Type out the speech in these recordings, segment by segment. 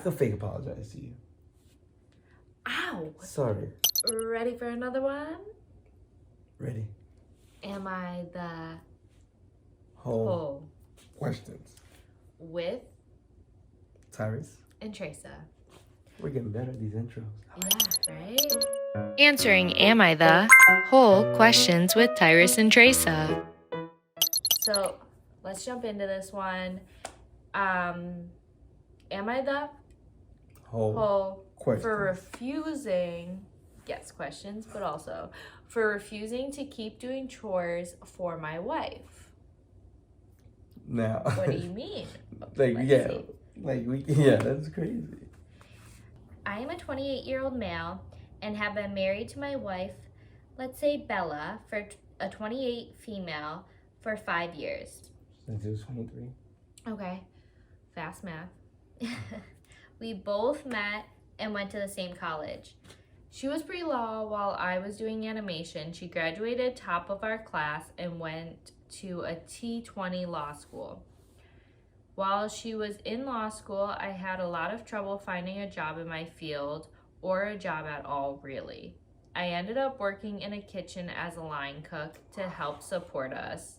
could fake apologize to you. Ow! Sorry. Ready for another one? Ready? Am I the Whole questions. With Tyrus, and Treasa? we're getting better at these intros. Yeah, right? Answering Am I the Whole Questions with Tyrus and Treasa. So let's jump into this one. Am I the whole questions for refusing, yes, questions, but also for refusing to keep doing chores for my wife? Now. What do you mean? Like, Let's yeah. see. Like, yeah, that's crazy. I am a 28-year-old male and have been married to my wife, let's say Bella, for a 28 female for 5 years. Since he was 23. Okay, fast math. We both met and went to the same college. She was pre-law while I was doing animation. She graduated top of our class and went to a T20 law school. While she was in law school, I had a lot of trouble finding a job in my field or a job at all, really. I ended up working in a kitchen as a line cook to help support us.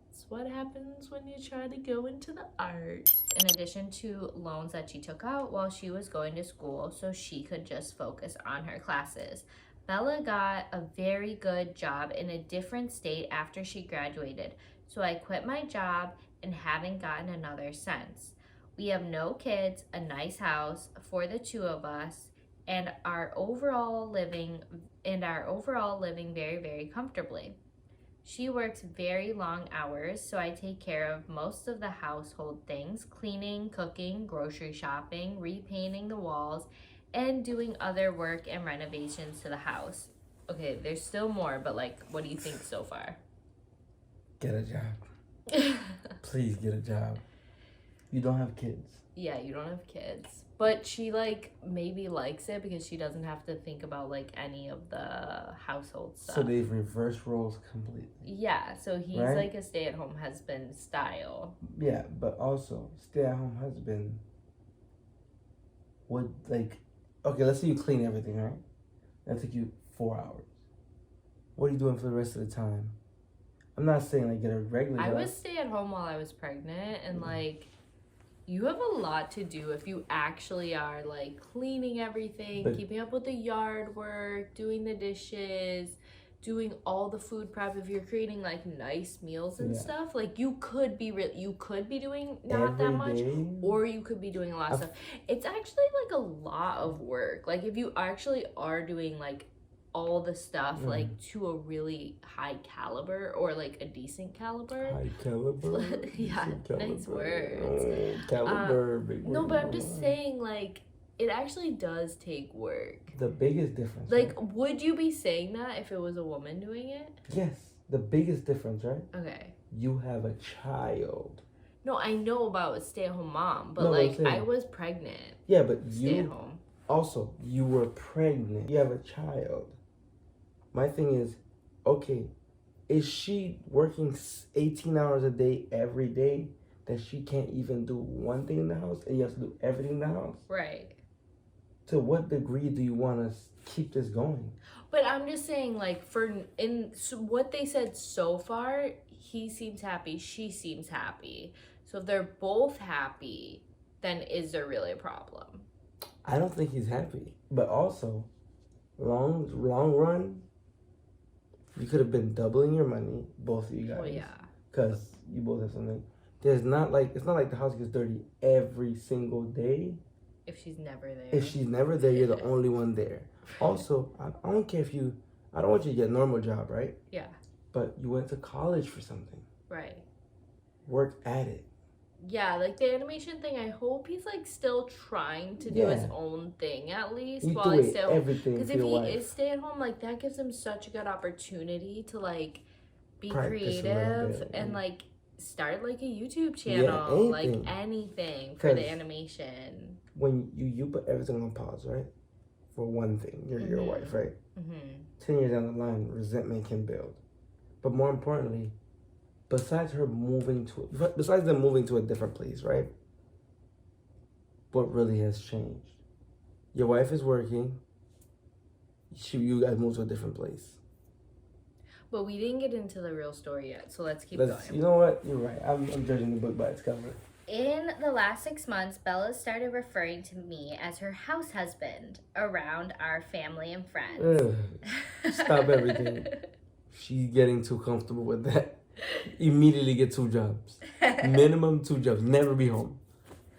It's what happens when you try to go into the arts. In addition to loans that she took out while she was going to school so she could just focus on her classes. Bella got a very good job in a different state after she graduated, so I quit my job and haven't gotten another since. We have no kids, a nice house for the two of us, and our overall living very, very comfortably. She works very long hours, so I take care of most of the household things, cleaning, cooking, grocery shopping, repainting the walls, and doing other work and renovations to the house. Okay, there's still more, but like, what do you think so far? Get a job. Please get a job. You don't have kids. Yeah, you don't have kids. But she, like, maybe likes it because she doesn't have to think about, like, any of the household stuff. So they've reversed roles completely. Yeah, so he's, right? Like, a stay-at-home husband style. Yeah, but also, stay-at-home husband would, like... Okay, let's say you clean everything, right? That took you 4 hours. What are you doing for the rest of the time? I'm not saying, like, get a regular job. I was stay-at-home while I was pregnant, and, like... You have a lot to do if you actually are, like, cleaning everything, keeping up with the yard work, doing the dishes, doing all the food prep. If you're creating, like, nice meals and stuff, like, you could be doing not that much, or you could be doing a lot of stuff. It's actually, like, a lot of work. Like, if you actually are doing, like, all the stuff, like, to a really high caliber or, like, a decent caliber. High caliber? Yeah, nice words. Caliber, big word. No, but I'm just saying, like, it actually does take work. The biggest difference, like, right? Would you be saying that if it was a woman doing it? Yes, the biggest difference, right? Okay. You have a child. No, I know about a stay-at-home mom, but, like, I was pregnant. Yeah, but you... Stay-at-home. Also, you were pregnant. You have a child. My thing is, okay, is she working 18 hours a day every day that she can't even do one thing in the house and you have to do everything in the house? Right. To what degree do you want to keep this going? But I'm just saying, like, what they said so far, he seems happy, she seems happy. So if they're both happy, then is there really a problem? I don't think he's happy. But also, long run, you could have been doubling your money, both of you guys. Well, yeah. Because you both have something. It's not like the house gets dirty every single day. If she's never there. If she's never there, you're the only one there. Also, I don't care if I don't want you to get a normal job, right? Yeah. But you went to college for something. Right. Work at it. Yeah, like the animation thing, I hope he's like still trying to do his own thing at least while he's still everything. Because if he is stay at home, like that gives him such a good opportunity to like be creative and like start like a YouTube channel, like anything for the animation. When you put everything on pause, right? For one thing, you're your wife, right? 10 years down the line, resentment can build. But more importantly, besides them moving to a different place, right? what really has changed. Your wife is working. You guys moved to a different place. But we didn't get into the real story yet, so let's keep going. You know what? You're right. I'm judging the book by its cover. In the last 6 months, Bella started referring to me as her house husband around our family and friends. Ugh. Stop everything. She's getting too comfortable with that. Immediately get 2 jobs. Minimum 2 jobs. Never be home.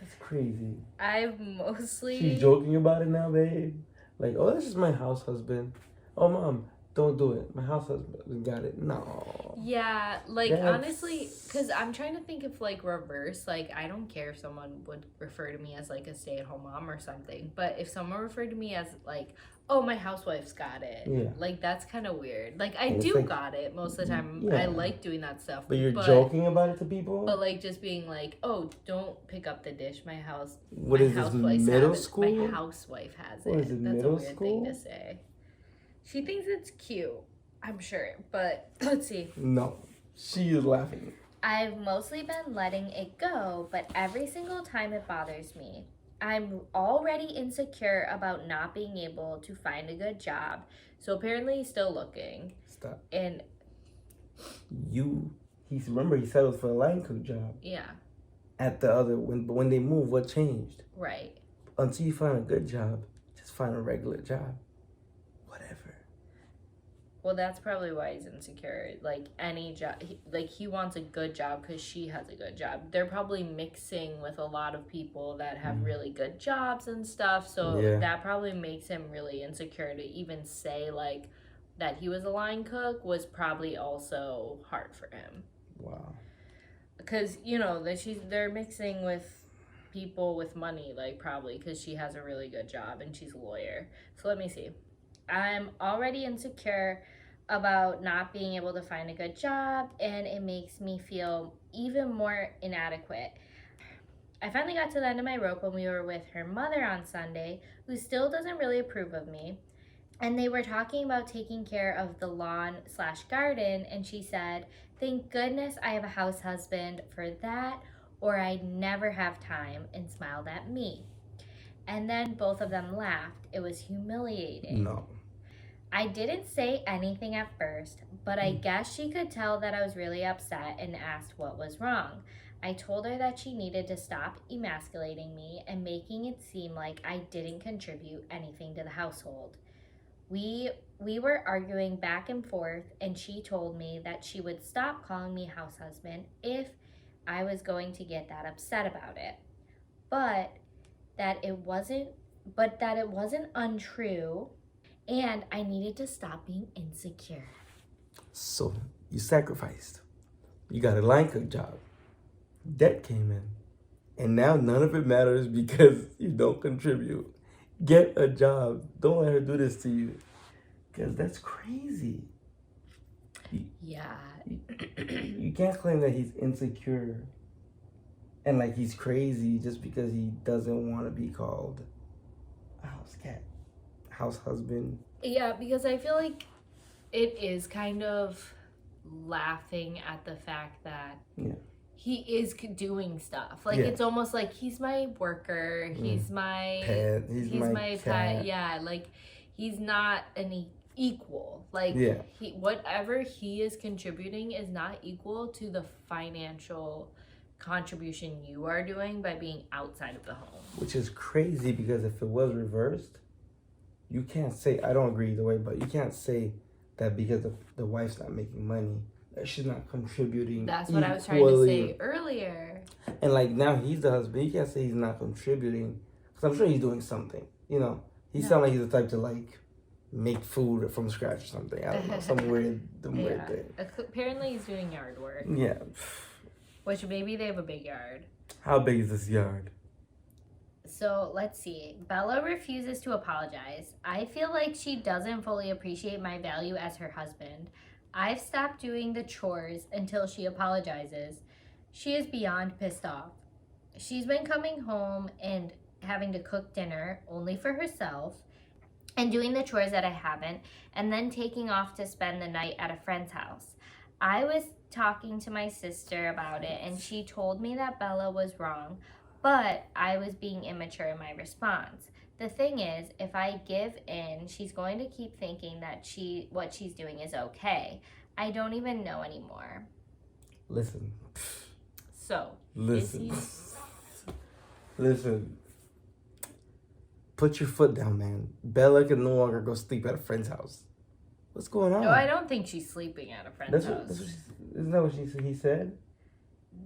That's crazy. I've mostly... She's joking about it now, babe. Like, oh, this is my house husband. Oh, Mom, don't do it. My house husband got it. No. Yeah, like, honestly, because I'm trying to think of, like, reverse. Like, I don't care if someone would refer to me as, like, a stay-at-home mom or something. But if someone referred to me as, like, oh, my housewife's got it. Yeah. Like, that's kind of weird. Like, I do like, got it most of the time. Yeah. I like doing that stuff. But you're joking about it to people? But, like, just being like, oh, don't pick up the dish. My house... What is this, middle school? My housewife has What it. Is it That's middle a weird school? thing to say. She thinks it's cute. I'm sure, but let's see. No, she is laughing. I've mostly been letting it go, but every single time it bothers me. I'm already insecure about not being able to find a good job, so apparently he's still looking. Stop. And remember he settled for a line cook job. Yeah. At the other, when they moved, what changed? Right. Until you find a good job, just find a regular job. Well, that's probably why he's insecure. Like, any job, he wants a good job because she has a good job. They're probably mixing with a lot of people that have really good jobs and stuff. So that probably makes him really insecure. To even say, like, that he was a line cook was probably also hard for him. Wow. Because, you know, they're mixing with people with money, like, probably because she has a really good job and she's a lawyer. So let me see. I'm already insecure about not being able to find a good job, and it makes me feel even more inadequate. I finally got to the end of my rope when we were with her mother on Sunday, who still doesn't really approve of me. And they were talking about taking care of the lawn/garden, and she said, "Thank goodness I have a house husband for that, or I'd never have time," and smiled at me. And then both of them laughed. It was humiliating. No. I didn't say anything at first, but I guess she could tell that I was really upset and asked what was wrong. I told her that she needed to stop emasculating me and making it seem like I didn't contribute anything to the household. We were arguing back and forth, and she told me that she would stop calling me house husband if I was going to get that upset about it. But that it wasn't untrue, and I needed to stop being insecure. So you sacrificed. You got a line cook job. Debt came in. And now none of it matters because you don't contribute. Get a job. Don't let her do this to you. Because that's crazy. Yeah. You can't claim that he's insecure and like he's crazy just because he doesn't want to be called a house cat, house husband. Yeah, because I feel like it is kind of laughing at the fact that he is doing stuff. Like, it's almost like he's my worker, he's my pet, he's my pet. Yeah, like he's not an equal. Like whatever he is contributing is not equal to the financial contribution you are doing by being outside of the home. Which is crazy, because if it was reversed, you can't say, I don't agree either way, but you can't say that because the wife's not making money, that she's not contributing. That's what I was trying to say earlier. And like now he's the husband, you can't say he's not contributing, because I'm sure he's doing something. You know, he sounds like he's the type to like make food from scratch or something. I don't know, some weird thing. Apparently he's doing yard work. Yeah. Which maybe they have a big yard. How big is this yard? So let's see. Bella refuses to apologize. I feel like she doesn't fully appreciate my value as her husband. I've stopped doing the chores until she apologizes. She is beyond pissed off. She's been coming home and having to cook dinner only for herself and doing the chores that I haven't, and then taking off to spend the night at a friend's house. I was talking to my sister about it, and she told me that Bella was wrong, But I was being immature in my response. The thing is, if I give in, she's going to keep thinking that what she's doing is okay. I don't even know anymore. Listen. So, Listen. is Listen. Put your foot down, man. Bella can no longer go sleep at a friend's house. What's going on? No, I don't think she's sleeping at a friend's house. Isn't that what he said?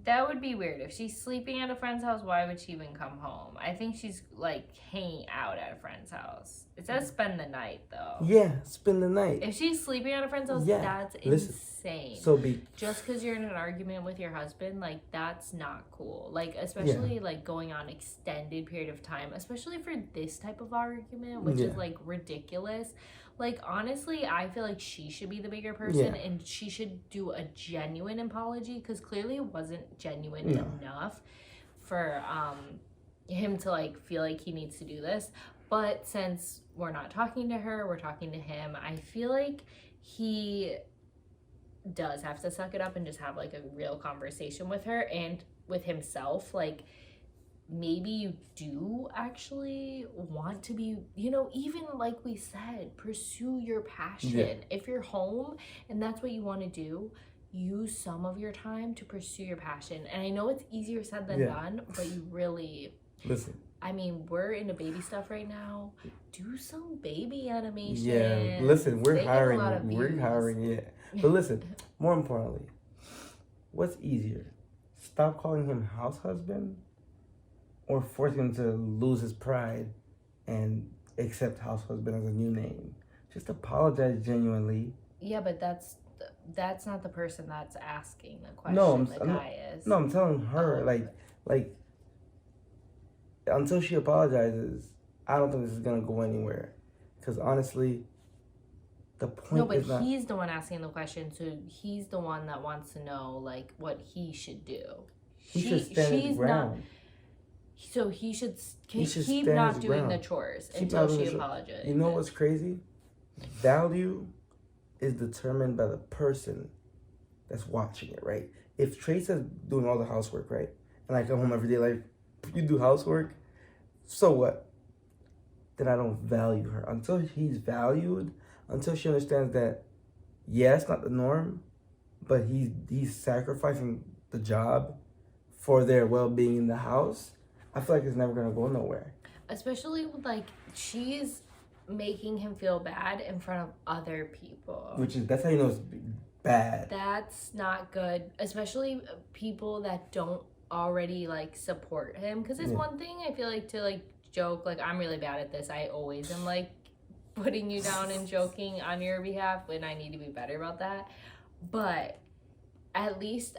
That would be weird. If she's sleeping at a friend's house, why would she even come home? I think she's like hanging out at a friend's house. It says spend the night though. Yeah, spend the night. If she's sleeping at a friend's house, Yeah. that's Listen, insane. So just because you're in an argument with your husband, like that's not cool. Like especially like going on extended period of time, especially for this type of argument, which is like ridiculous. Like honestly, I feel like she should be the bigger person and she should do a genuine apology because clearly it wasn't genuine enough for him to like feel like he needs to do this. But since we're not talking to her, we're talking to him, I feel like he does have to suck it up and just have like a real conversation with her and with himself. Like maybe you do actually want to be, you know, even like we said, pursue your passion. If you're home and that's what you want to do, use some of your time to pursue your passion. And I know it's easier said than done, but you really listen. I mean, we're into baby stuff right now. Do some baby animation. Yeah, listen, we're hiring. Yeah. But listen, more importantly, what's easier? Stop calling him house husband or forcing him to lose his pride and accept house husband as a new name? Just apologize genuinely. Yeah, but that's not the person that's asking the question. No, I'm telling her, like, until she apologizes, I don't think this is gonna go anywhere. Because honestly, the point is not. He's the one asking the question, so he's the one that wants to know like what he should do. He should stand his ground. So he should keep not doing the chores until she apologizes. You know what's crazy? Value is determined by the person that's watching it, right? If Treasa's doing all the housework, right, and I come home every day like, you do housework, so what? Then I don't value her. Until he's valued, until she understands that, yeah, it's not the norm, but he's sacrificing the job for their well-being in the house, I feel like it's never gonna go nowhere. Especially with like she's making him feel bad in front of other people. That's how you know it's bad. That's not good, especially people that don't already like support him. Because it's one thing I feel like to like joke, like I'm really bad at this. I always am like putting you down and joking on your behalf when I need to be better about that. But at least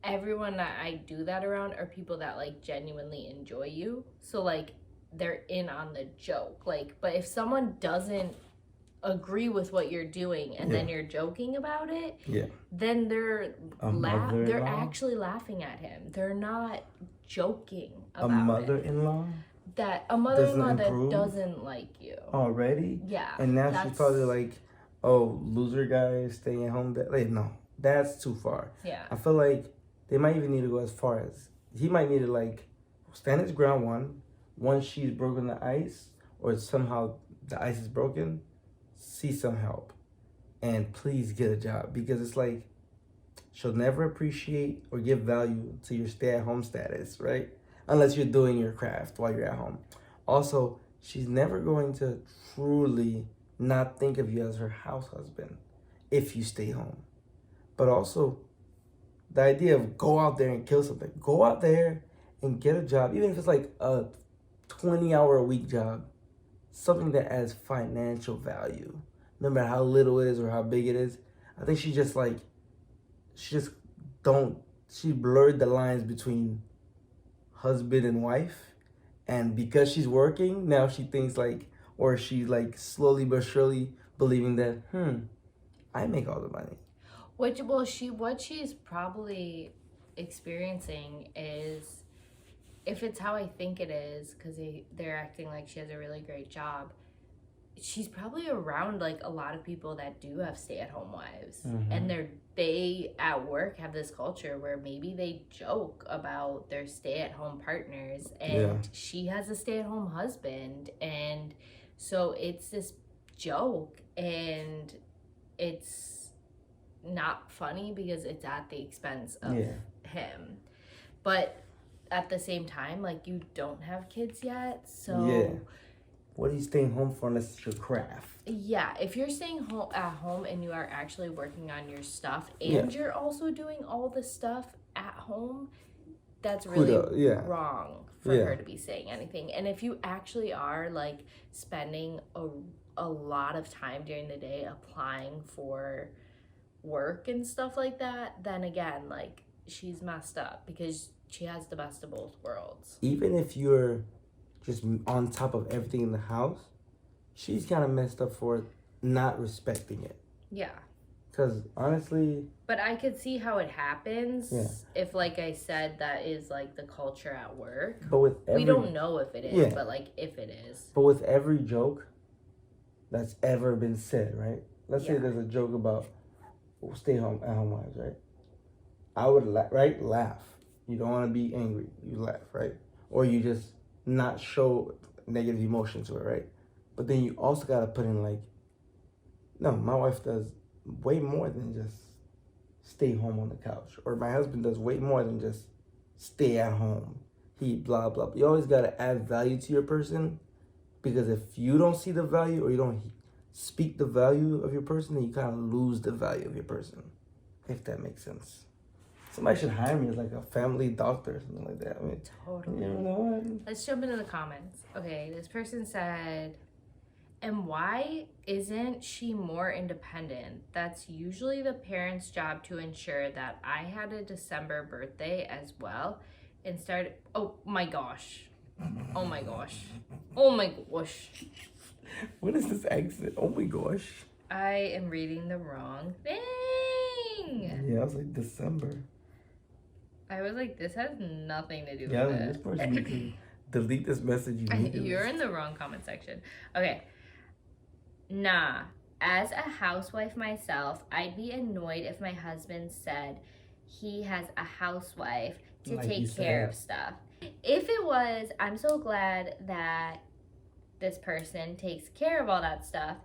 everyone that I do that around are people that like genuinely enjoy you. So like they're in on the joke. Like, but if someone doesn't agree with what you're doing and then you're joking about it, then they're actually laughing at him. They're not joking about a mother-in-law that doesn't like you already. Yeah, and now she's probably like, oh, loser guy staying at home. Like, no, that's too far. Yeah, I feel like they might even need to go as far as he might need to like stand his ground once she's broken the ice or somehow the ice is broken, see some help and please get a job, because it's like she'll never appreciate or give value to your stay-at-home status, right? Unless you're doing your craft while you're at home. Also, she's never going to truly not think of you as her house husband if you stay home. But also, the idea of go out there and kill something. Go out there and get a job, even if it's like a 20-hour-a-week job. Something that adds financial value, no matter how little it is or how big it is. I think she blurred the lines between husband and wife, and because she's working now, she thinks like, or she's like slowly but surely believing that I make all the money. What she's probably experiencing is, if it's how I think it is, because they're acting like she has a really great job, she's probably around like a lot of people that do have stay-at-home wives, Mhm. and they at work have this culture where maybe they joke about their stay-at-home partners, and Yeah. she has a stay-at-home husband, and so it's this joke, and it's not funny because it's at the expense of Yeah. him. But at the same time, like, you don't have kids yet, so Yeah. What are you staying home for unless it's your craft? yeah, if you're staying at home and you are actually working on your stuff, and you're also doing all the stuff at home, that's really wrong for her to be saying anything. And if you actually are like spending a lot of time during the day applying for work and stuff like that, then again, like, she's messed up because she has the best of both worlds. Even if you're just on top of everything in the house, she's kind of messed up for not respecting it. Yeah. Because honestly... But I could see how it happens if, like I said, that is like the culture at work. But with we don't know if it is, but like if it is. But with every joke that's ever been said, right? Let's say there's a joke about stay-at-home wives, right? I would laugh. You don't want to be angry. You laugh, right? Or you just not show negative emotion to it, right? But then you also got to put in like, no, my wife does way more than just stay home on the couch. Or my husband does way more than just stay at home. He blah, blah. You always got to add value to your person, because if you don't see the value or you don't speak the value of your person, then you kind of lose the value of your person, if that makes sense. Somebody should hire me as like a family doctor or something like that. I mean, totally. You know what? Let's jump into the comments. Okay, this person said, and why isn't she more independent? That's usually the parents' job to ensure that. I had a December birthday as well and started... Oh my gosh. Oh my gosh. Oh my gosh. What is this accent? Oh my gosh. I am reading the wrong thing. Yeah, I was like, December. I was like, this has nothing to do with it. it. This person needs to delete this message. You're in the wrong comment section. Okay. Nah. As a housewife myself, I'd be annoyed if my husband said he has a housewife to take care of stuff. If it was, I'm so glad that this person takes care of all that stuff,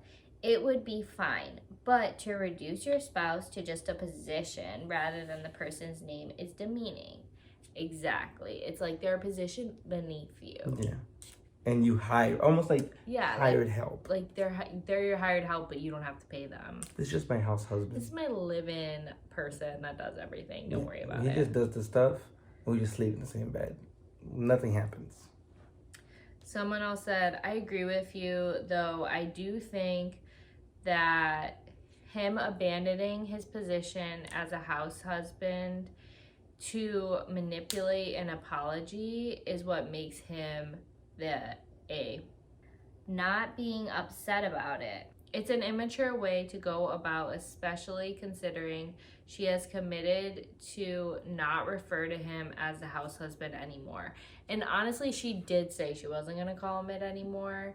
it would be fine. But to reduce your spouse to just a position rather than the person's name is demeaning. Exactly. It's like they're a position beneath you. Yeah. And you hire, almost like hired help. Like they're your hired help, but you don't have to pay them. This is just my house husband. This is my live-in person that does everything. Don't worry about it. He just does the stuff, and we just sleep in the same bed. Nothing happens. Someone else said, I agree with you, though I do think that him abandoning his position as a house husband to manipulate an apology is what makes him the A. Not being upset about it. It's an immature way to go about, especially considering she has committed to not refer to him as the house husband anymore. And honestly, she did say she wasn't going to call him it anymore,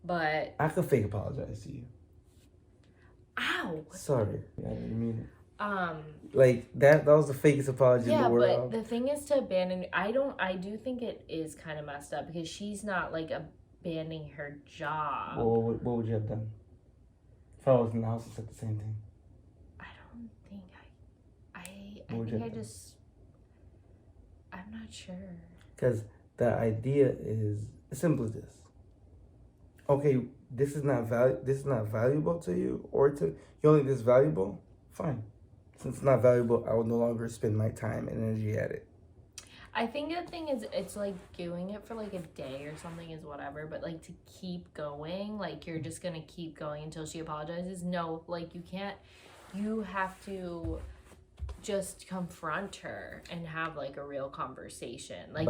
but... I could fake apologize to you. Ow! Sorry. I didn't mean it. Like that was the fakest apology in the world. Yeah, but the thing is to abandon... I do think it is kind of messed up because she's not, like, abandoning her job. Well, what would you have done? If I was in the house and said the same thing. I don't think I'm not sure. Because the idea is as simple as this. Okay, this is not valuable to you, or to you only this valuable. Fine. Since it's not valuable, I will no longer spend my time and energy at it. I think the thing is, it's like doing it for like a day or something is whatever, but like to keep going, like you're just gonna keep going until she apologizes. No, like you can't. You have to just confront her and have like a real conversation, like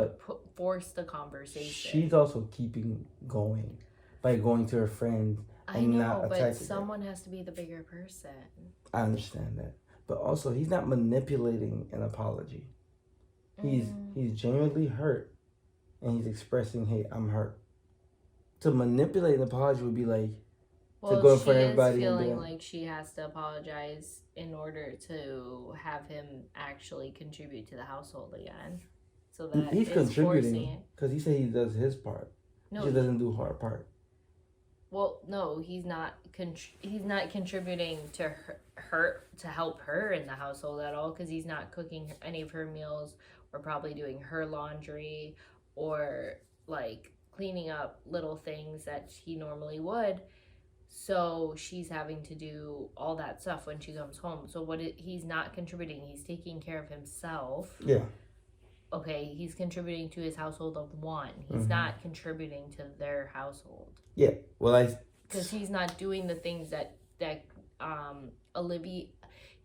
force the conversation. She's also keeping going by going to her friends. I know, but someone has to be the bigger person. I understand that, but also he's not manipulating an apology. He's genuinely hurt, and he's expressing, "Hey, I'm hurt." To manipulate an apology would be like, Well, go in she front of is everybody and feeling do it. like she has to apologize in order to have him actually contribute to the household again. So that He's is contributing forcing it. because he said he does his part. No, He just doesn't do her part. well, no, he's not. He's not contributing to her to help her in the household at all because he's not cooking any of her meals or probably doing her laundry or like cleaning up little things that he normally would. So she's having to do all that stuff when she comes home. So he's not contributing. He's taking care of himself. Yeah. Okay, he's contributing to his household of one. He's not contributing to their household. Yeah. Well, because he's not doing the things that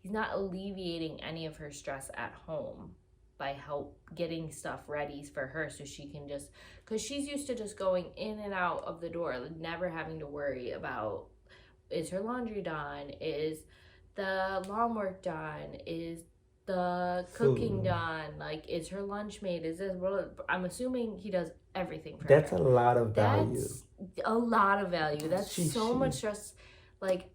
he's not alleviating any of her stress at home by getting stuff ready for her so she can just, because she's used to just going in and out of the door, never having to worry about, is her laundry done, is the lawn work done, is the cooking done, like, is her lunch made, is this, I'm assuming he does everything for that's her. a lot of value. That's a lot of value. That's so much stress. Like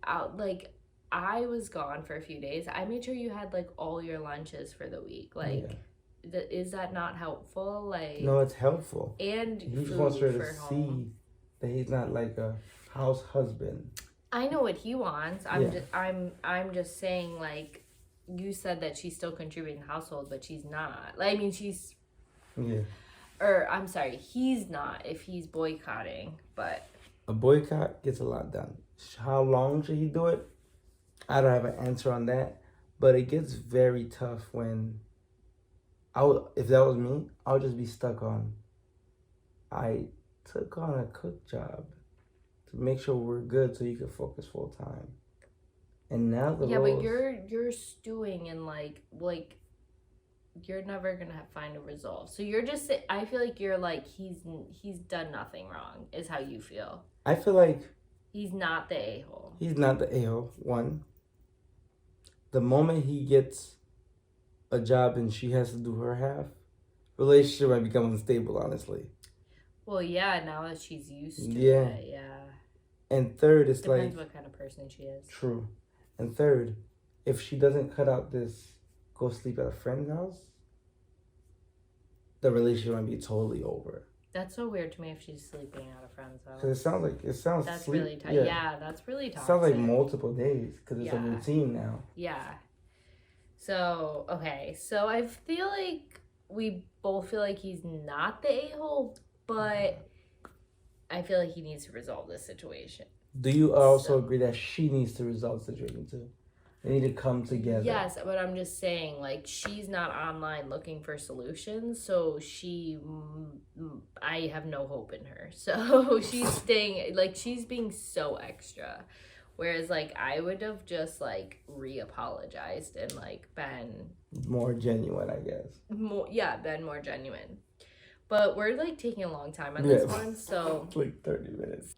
I was gone for a few days. I made sure you had like all your lunches for the week. Like, is that not helpful? Like, no, it's helpful. And he just wants her to see that he's not like a house husband. I know what he wants. I'm just saying, like, you said that she's still contributing to the household, but she's not. Like, I mean, she's. Yeah. Or, I'm sorry, he's not if he's boycotting, but... A boycott gets a lot done. How long should he do it? I don't have an answer on that, but it gets very tough when... if that was me, I would just be stuck on... I took on a cook job to make sure we're good so you can focus full time. And now the roles... but you're stewing and, like... You're never gonna find a resolve. So you're just. I feel like you're like he's done nothing wrong. Is how you feel. I feel like he's not the a-hole. He's not the a-hole. One. The moment he gets a job and she has to do her half, relationship might become unstable. Honestly. Well, yeah. Now that she's used to it, yeah. And third, it's depends what kind of person she is. True. And third, if she doesn't cut out this. Go sleep at a friend's house, the relationship might be totally over. That's so weird to me if she's sleeping at a friend's house. Because it sounds that's really tough. Yeah, that's really toxic. It sounds like multiple days because it's a routine now. Yeah. So, okay. So I feel like we both feel like he's not the a-hole, but I feel like he needs to resolve this situation. Do you also agree that she needs to resolve the situation too? They need to come together. Yes, but I'm just saying, like, she's not online looking for solutions, so I have no hope in her. So she's staying, like, she's being so extra. Whereas, like, I would have just, like, re-apologized and, like, been... more genuine, I guess. Been more genuine. But we're, like, taking a long time on this one, so... It's like 30 minutes.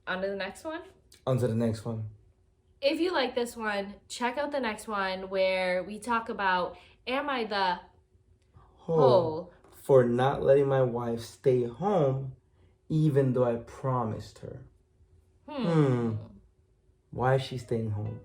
On to the next one? On to the next one. If you like this one, check out the next one where we talk about, am I the hole for not letting my wife stay home even though I promised her? Why is she staying home?